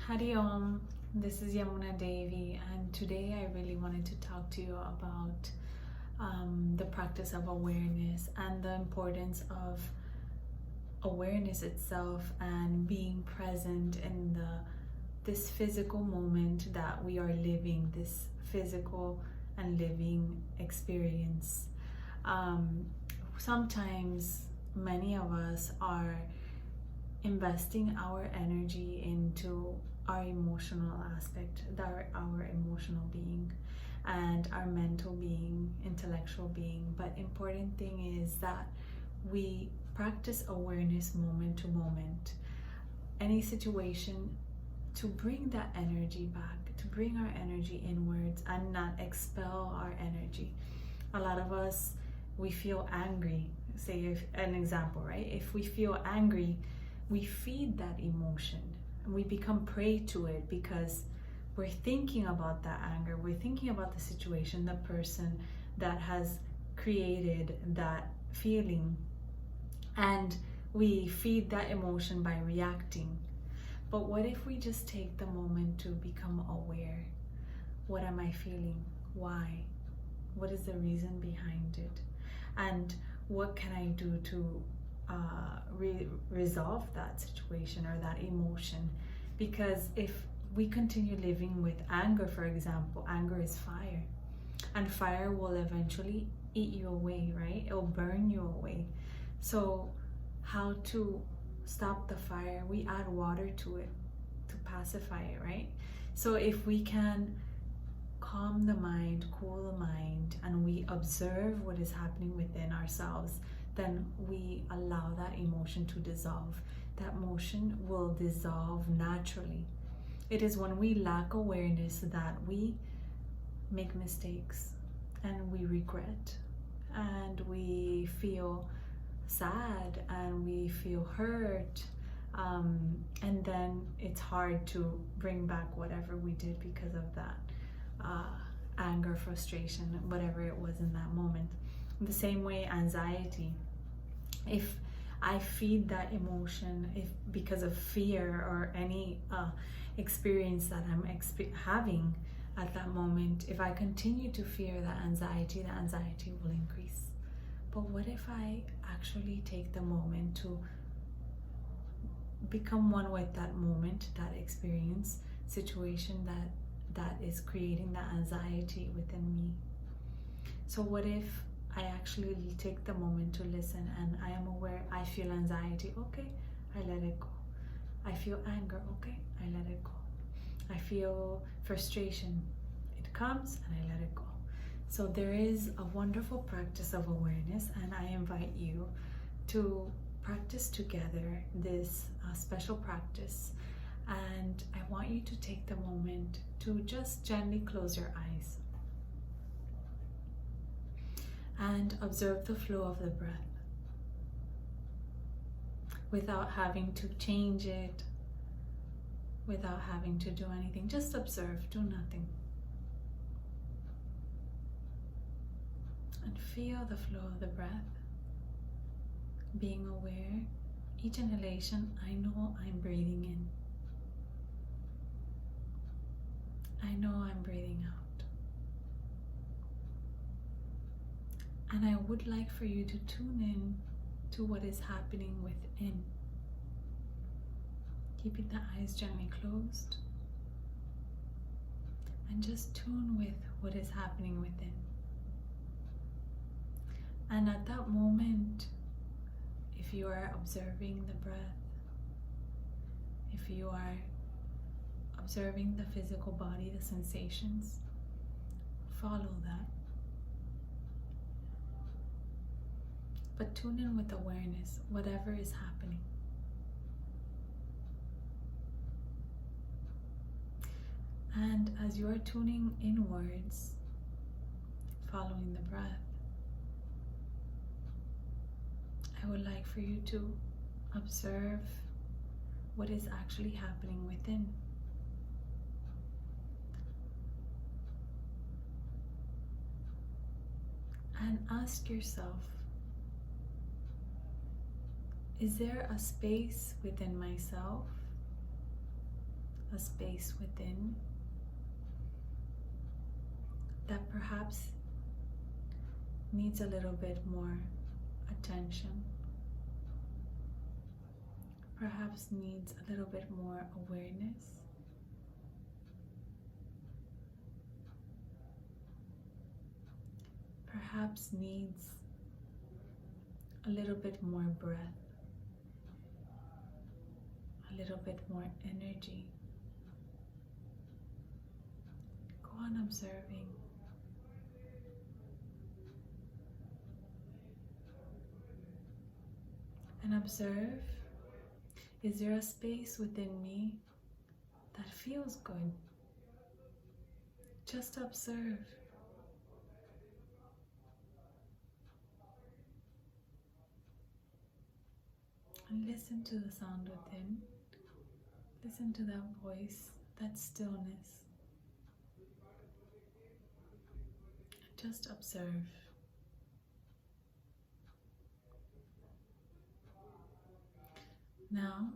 Hari Om, this is Yamuna Devi, and today I really wanted to talk to you about the practice of awareness and the importance of awareness itself and being present in this physical moment that we are living, this physical and living experience. Sometimes many of us are investing our energy into our emotional aspect, our emotional being and our mental being, intellectual being. But important thing is that we practice awareness moment to moment, any situation, to bring that energy back, to bring our energy inwards and not expel our energy. A lot of us, we feel angry. Say, if an example, right? If we feel angry, we feed that emotion and we become prey to it because we're thinking about that anger, we're thinking about the situation, the person that has created that feeling, and we feed that emotion by reacting. But what if we just take the moment to become aware? What am I feeling? Why? What is the reason behind it? And what can I do to resolve that situation or that emotion? Because if we continue living with anger, for example, anger is fire, and fire will eventually eat you away, right? It'll burn you away. So how to stop the fire? We add water to it to pacify it, right? So if we can calm the mind, cool the mind, and we observe what is happening within ourselves, then we allow that emotion to dissolve. That emotion will dissolve naturally. It is when we lack awareness that we make mistakes and we regret and we feel sad and we feel hurt, and then it's hard to bring back whatever we did because of that anger, frustration, whatever it was in that moment. The same way, anxiety. If I feed that emotion, if because of fear or any experience that I'm having at that moment, if I continue to fear that anxiety will increase. But what if I actually take the moment to become one with that moment, that experience, situation that is creating that anxiety within me? So what if I actually take the moment to listen and I am aware, I feel anxiety, okay, I let it go. I feel anger, okay, I let it go. I feel frustration, it comes and I let it go. So there is a wonderful practice of awareness, and I invite you to practice together this special practice. And I want you to take the moment to just gently close your eyes and observe the flow of the breath without having to change it, without having to do anything. Just observe, do nothing. And feel the flow of the breath, being aware. Each inhalation, I know I'm breathing in. I know I'm breathing out. And I would like for you to tune in to what is happening within. Keeping the eyes gently closed. And just tune with what is happening within. And at that moment, if you are observing the breath, if you are observing the physical body, the sensations, follow that. But tune in with awareness, whatever is happening. And as you are tuning inwards, following the breath, I would like for you to observe what is actually happening within. And ask yourself, is there a space within myself a space within that perhaps needs a little bit more attention, perhaps needs a little bit more awareness, perhaps needs a little bit more breath, a little bit more energy. Go on observing. And observe, is there a space within me that feels good? Just observe. And listen to the sound within. Listen to that voice, that stillness. Just observe. Now,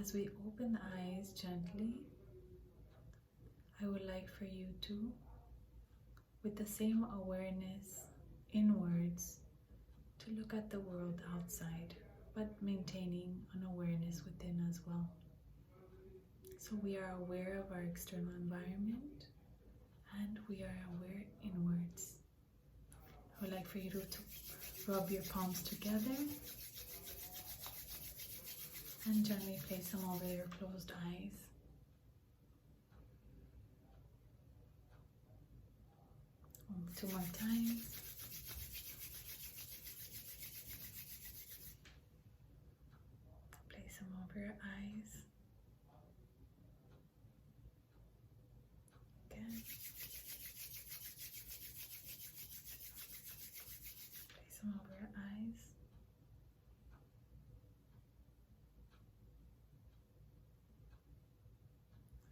as we open the eyes gently, I would like for you to, with the same awareness inwards, to look at the world outside, but maintaining an awareness within as well. So we are aware of our external environment and we are aware inwards. I would like for you to rub your palms together and gently place them over your closed eyes. Two more times. Place them over your eyes. Again. Place them over your eyes.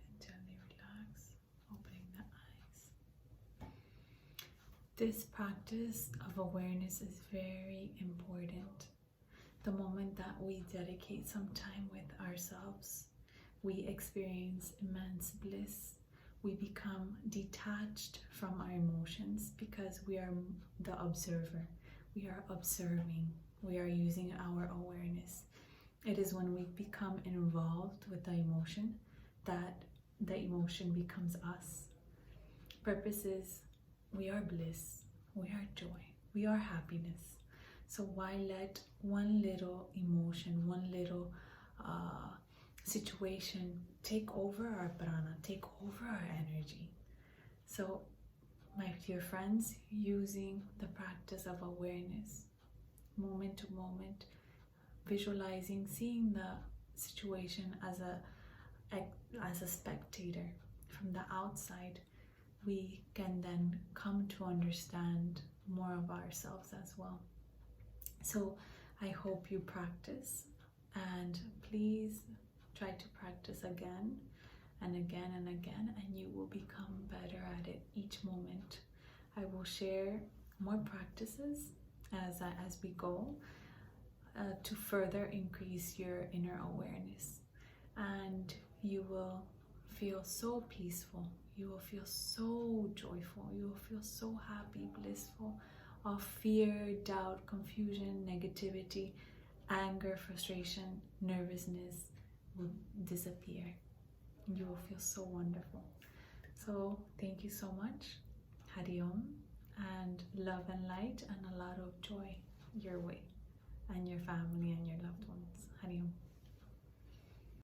And gently relax, opening the eyes. This practice of awareness is very important. The moment that we dedicate some time with ourselves, we experience immense bliss. We become detached from our emotions because we are the observer. We are observing. We are using our awareness. It is when we become involved with the emotion that the emotion becomes us. Purpose is, we are bliss, we are joy, we are happiness. So why let one little emotion, one little situation take over our prana, take over our energy? So my dear friends, using the practice of awareness, moment to moment, visualizing, seeing the situation as a spectator from the outside, we can then come to understand more of ourselves as well. So I hope you practice, and please try to practice again and again and again, and you will become better at it each moment. I will share more practices as we go to further increase your inner awareness, and you will feel so peaceful, you will feel so joyful, you will feel so happy, blissful. All fear, doubt, confusion, negativity, anger, frustration, nervousness will disappear. You will feel so wonderful. So thank you so much. Hari Om, and love and light and a lot of joy your way and your family and your loved ones. Hari Om.